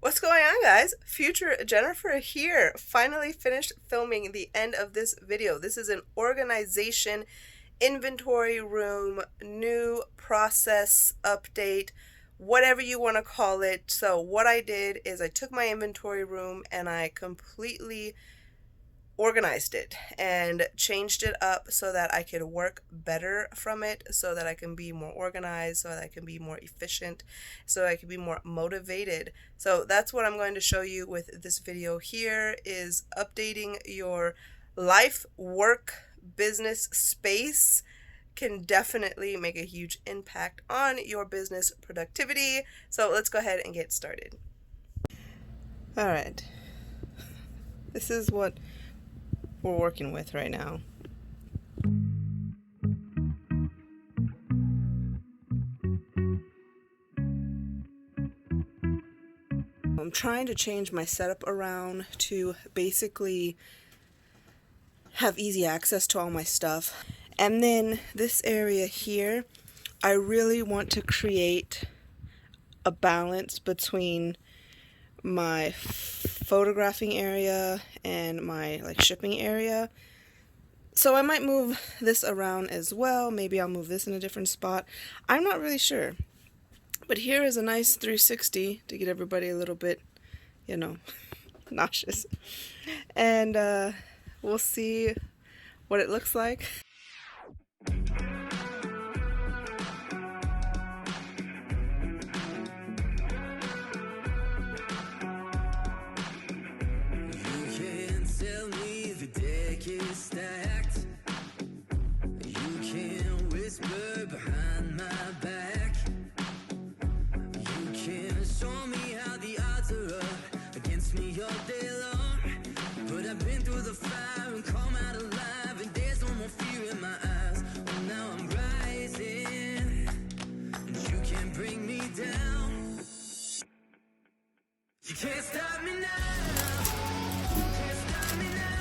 What's going on, guys? Future Jennifer here. Finally finished filming the end of this video. This is an organization, inventory room, new process update, whatever you want to call it. So what I did is I took my inventory room and I completely organized it and changed it up so that I could work better from it, so that I can be more organized, so that I can be more efficient, so I can be more motivated. So that's what I'm going to show you with this video here, is updating your life, work, business space can definitely make a huge impact on your business productivity. So let's go ahead and get started. All right. This is what we're working with right now. I'm trying to change my setup around to basically have easy access to all my stuff. And then this area here, I really want to create a balance between my photographing area and my shipping area. So I might move this around as well. Maybe I'll move this in a different spot. I'm not really sure. But here is a nice 360 to get everybody a little bit, nauseous. And we'll see what it looks like. You can't stop me now. Can't stop me now.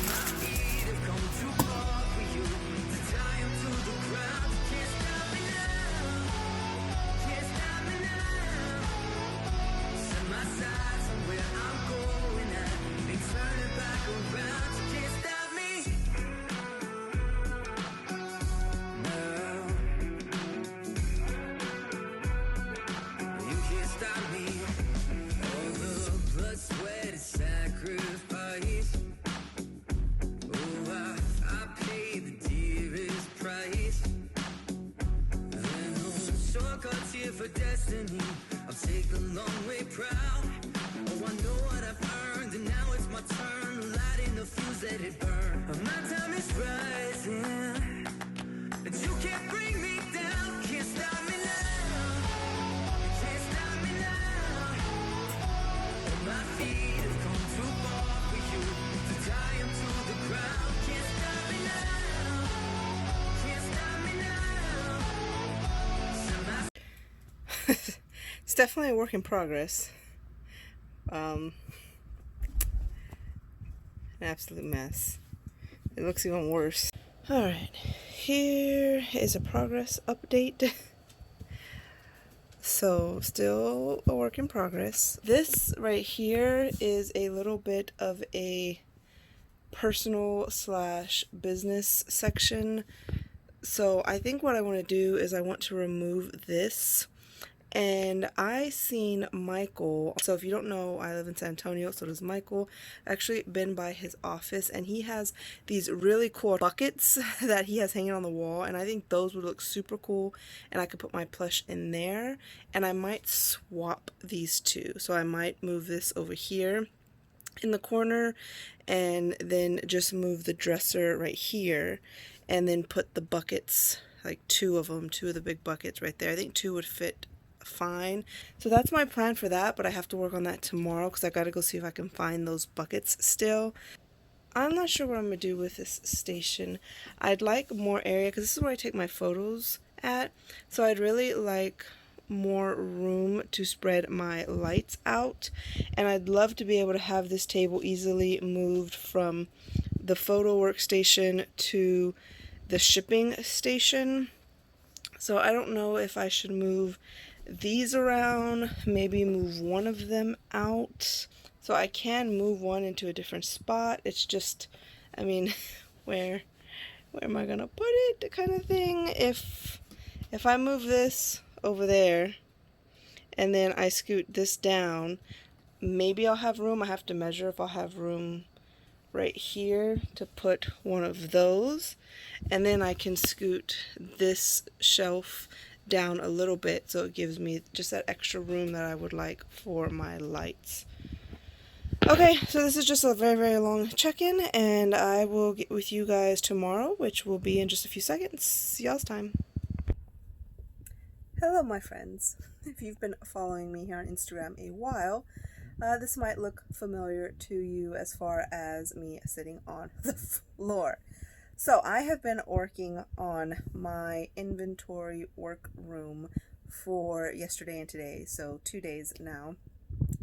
My feet have come too far for you to tie 'em to the ground. You can't stop me now. Can't stop me now. Set my sights on where I'm going at and turn it back around. You can't stop me. No. You can't stop me. All the blood, sweat, and sacrifice. Oh, I paid the dearest price. There no shortcuts here for destiny. I'll take the long way proud. Oh, I know what I've earned, and now it's my turn to light in the fuse, let it burn. My time is rising, and you can't bring me down. Can't stop me now. Can't stop me now. My feet have come too far for you to tie 'em to the ground. Can't stop me now. Can't stop me now. It's definitely a work in progress. An absolute mess. It looks even worse. Alright, here is a progress update. So, still a work in progress. This right here is a little bit of a personal / business section. So I think what I want to do is I want to remove this. And I seen Michael, so if you don't know, I live in San Antonio, so does Michael. Actually been by his office, and he has these really cool buckets that he has hanging on the wall, and I think those would look super cool, and I could put my plush in there, and I might swap these two. So I might move this over here in the corner, and then just move the dresser right here, and then put the buckets, like two of the big buckets right there. I think two would fit fine. So that's my plan for that, but I have to work on that tomorrow because I gotta go see if I can find those buckets still. I'm not sure what I'm gonna do with this station. I'd like more area because this is where I take my photos at, so I'd really like more room to spread my lights out, and I'd love to be able to have this table easily moved from the photo workstation to the shipping station. So I don't know if I should move these around, maybe move one of them out. So I can move one into a different spot. It's just, I mean, where am I gonna put it kind of thing. If I move this over there and then I scoot this down, maybe I'll have room. I have to measure if I'll have room right here to put one of those, and then I can scoot this shelf down a little bit so it gives me just that extra room that I would like for my lights. Okay, so this is just a very long check-in, and I will get with you guys tomorrow, which will be in just a few seconds. See y'all's time. Hello, my friends. If you've been following me here on Instagram a while, this might look familiar to you as far as me sitting on the floor. So I have been working on my inventory workroom for yesterday and today, so 2 days now.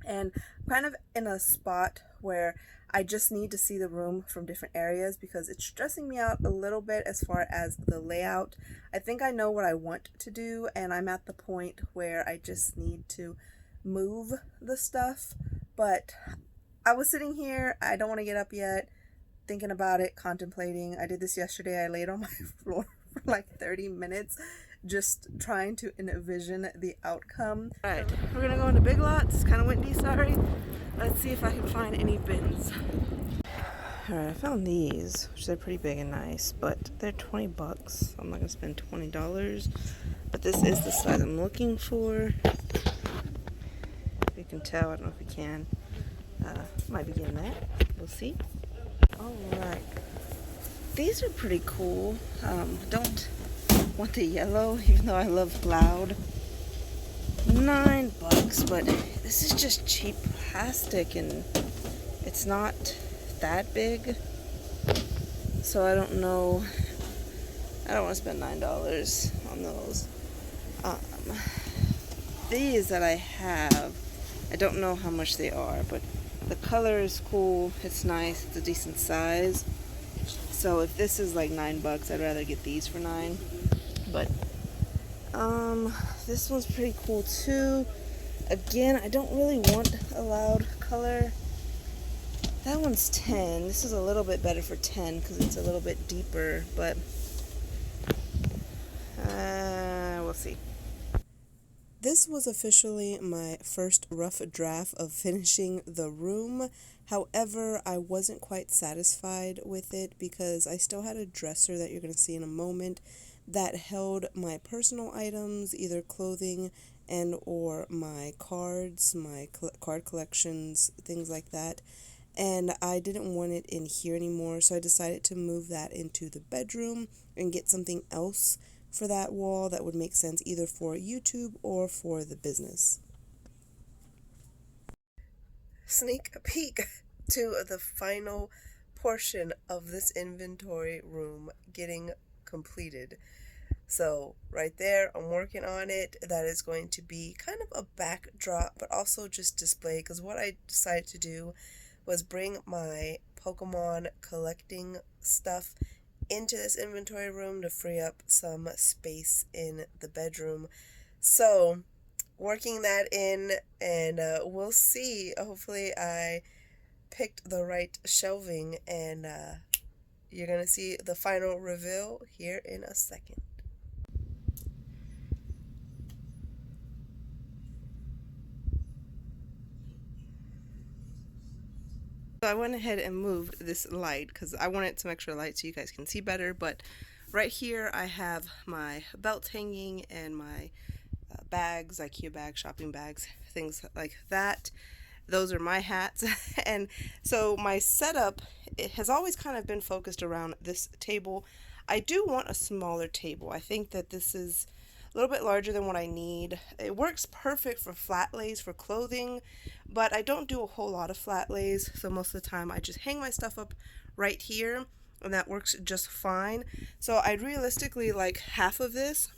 And I'm kind of in a spot where I just need to see the room from different areas because it's stressing me out a little bit as far as the layout. I think I know what I want to do, and I'm at the point where I just need to move the stuff. But I was sitting here, I don't want to get up yet, thinking about it, contemplating. I did this yesterday. I laid on my floor for like 30 minutes just trying to envision the outcome. Alright, we're gonna go into Big Lots. It's kind of windy, sorry. Let's see if I can find any bins. Alright, I found these, which are pretty big and nice, but they're 20 bucks. I'm not gonna spend $20, but this is the size I'm looking for. If you can tell, I don't know if you can. Might be getting that. We'll see. Alright. These are pretty cool. Don't want the yellow, even though I love loud. $9, but this is just cheap plastic and it's not that big. So I don't know. I don't want to spend $9 on those. These that I have, I don't know how much they are, but the color is cool. It's nice. It's a decent size. So if this is like $9, I'd rather get these for $9. But this one's pretty cool too. Again, I don't really want a loud color. That one's 10. This is a little bit better for 10 because it's a little bit deeper, but we'll see. This was officially my first rough draft of finishing the room. However, I wasn't quite satisfied with it because I still had a dresser that you're going to see in a moment that held my personal items, either clothing and or my cards, my card collections, things like that. And I didn't want it in here anymore, so I decided to move that into the bedroom and get something else for that wall that would make sense either for YouTube or for the business. Sneak peek to the final portion of this inventory room getting completed. So right there, I'm working on it. That is going to be kind of a backdrop, but also just display, because what I decided to do was bring my Pokemon collecting stuff into this inventory room to free up some space in the bedroom. So working that in, and we'll see. Hopefully I picked the right shelving, and you're gonna see the final reveal here in a second. So I went ahead and moved this light because I wanted some extra light so you guys can see better. But right here I have my belt hanging and my bags, IKEA bags, shopping bags, things like that. Those are my hats. And so my setup, it has always kind of been focused around this table. I do want a smaller table. I think that this is a little bit larger than what I need. It works perfect for flat lays for clothing, but I don't do a whole lot of flat lays, so most of the time I just hang my stuff up right here, and that works just fine. So I'd realistically like half of this,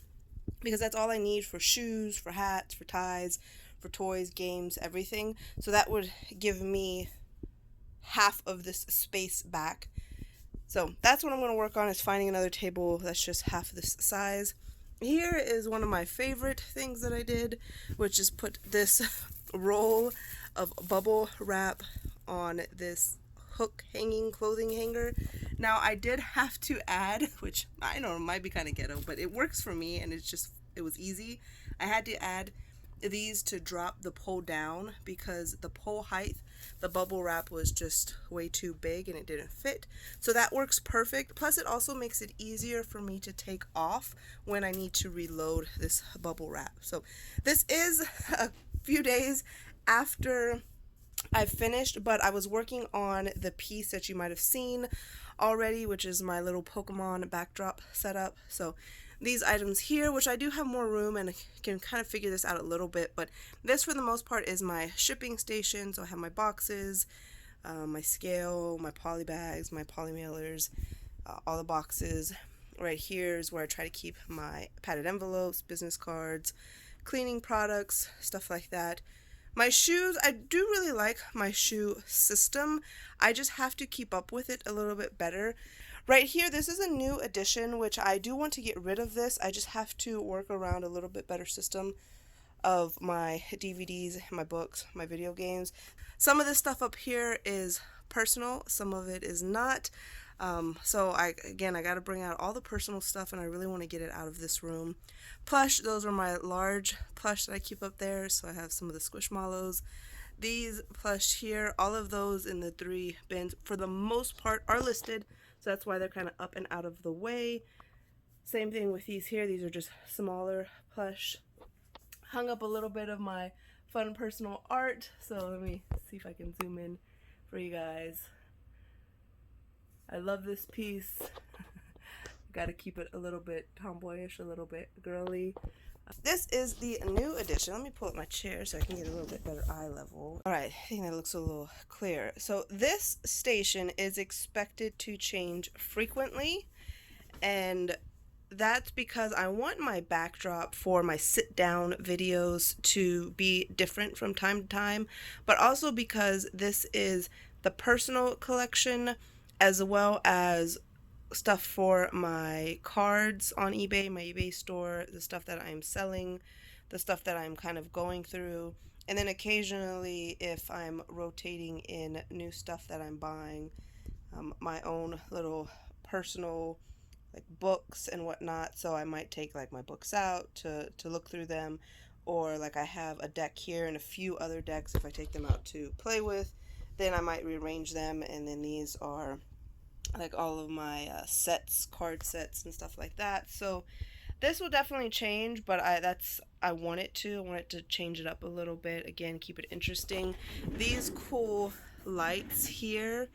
because that's all I need for shoes, for hats, for ties, for toys, games, everything. So that would give me half of this space back. So that's what I'm going to work on, is finding another table that's just half this size. Here is one of my favorite things that I did, which is put this roll of bubble wrap on this hook hanging clothing hanger. Now I did have to add, which I know might be kind of ghetto, but it works for me and it was easy. I had to add these to drop the pole down because the pole height, the bubble wrap was just way too big and it didn't fit. So that works perfect. Plus it also makes it easier for me to take off when I need to reload this bubble wrap. So this is a few days after I finished, but I was working on the piece that you might have seen already, which is my little Pokemon backdrop setup. So these items here, which I do have more room and can kind of figure this out a little bit, but this for the most part is my shipping station. So I have my boxes, my scale, my poly bags, my poly mailers, all the boxes. Right here is where I try to keep my padded envelopes, business cards, cleaning products, stuff like that. My shoes, I do really like my shoe system. I just have to keep up with it a little bit better. Right here, this is a new addition, which I do want to get rid of this. I just have to work around a little bit better system of my DVDs, my books, my video games. Some of this stuff up here is personal, some of it is not. So I got to bring out all the personal stuff, and I really want to get it out of this room. Plush, those are my large plush that I keep up there. So I have some of the Squishmallows. These plush here, all of those in the 3 bins for the most part are listed. So that's why they're kind of up and out of the way. Same thing with these here. These are just smaller plush. Hung up a little bit of my fun personal art. So let me see if I can zoom in for you guys. I love this piece. Got to keep it a little bit tomboyish, a little bit girly. This is the new edition. Let me pull up my chair so I can get a little bit better eye level. All right, I think that looks a little clear. So this station is expected to change frequently, and that's because I want my backdrop for my sit-down videos to be different from time to time, but also because this is the personal collection as well as stuff for my cards on eBay, my eBay store, the stuff that I'm selling, the stuff that I'm kind of going through, and then occasionally if I'm rotating in new stuff that I'm buying, my own little personal like books and whatnot. So I might take like my books out to look through them, or like I have a deck here and a few other decks. If I take them out to play with, then I might rearrange them, and then these are like all of my sets, card sets and stuff like that. So this will definitely change, but I want it to change it up a little bit. Again, keep it interesting. These cool lights here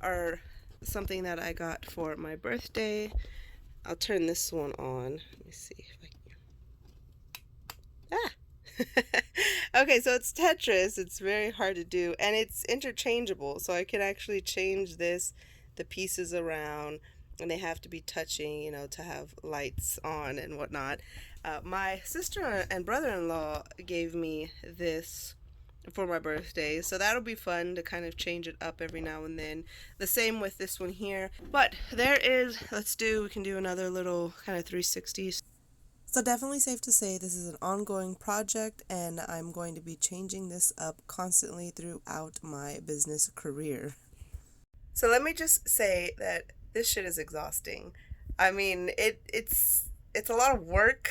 are something that I got for my birthday. I'll turn this one on. Let me see if I can. Okay, so it's Tetris. It's very hard to do, and it's interchangeable, so I can actually change the pieces around, and they have to be touching, to have lights on and whatnot. My sister and brother-in-law gave me this for my birthday, so that'll be fun to kind of change it up every now and then. The same with this one here. But we can do another little kind of 360. So definitely safe to say this is an ongoing project, and I'm going to be changing this up constantly throughout my business career. So let me just say that this shit is exhausting. I mean, it's a lot of work.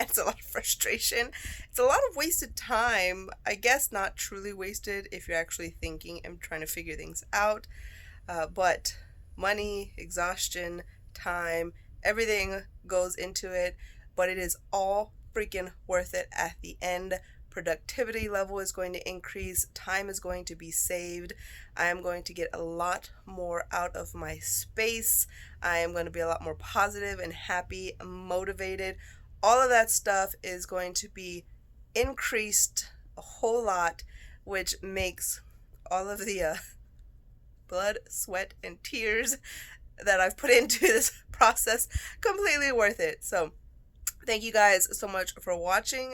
It's a lot of frustration. It's a lot of wasted time. I guess not truly wasted if you're actually thinking and trying to figure things out. But money, exhaustion, time, everything goes into it. But it is all freaking worth it at the end. Productivity level is going to increase. Time is going to be saved. I am going to get a lot more out of my space. I am going to be a lot more positive and happy, motivated. All of that stuff is going to be increased a whole lot, which makes all of the blood, sweat, and tears that I've put into this process completely worth it. So thank you guys so much for watching.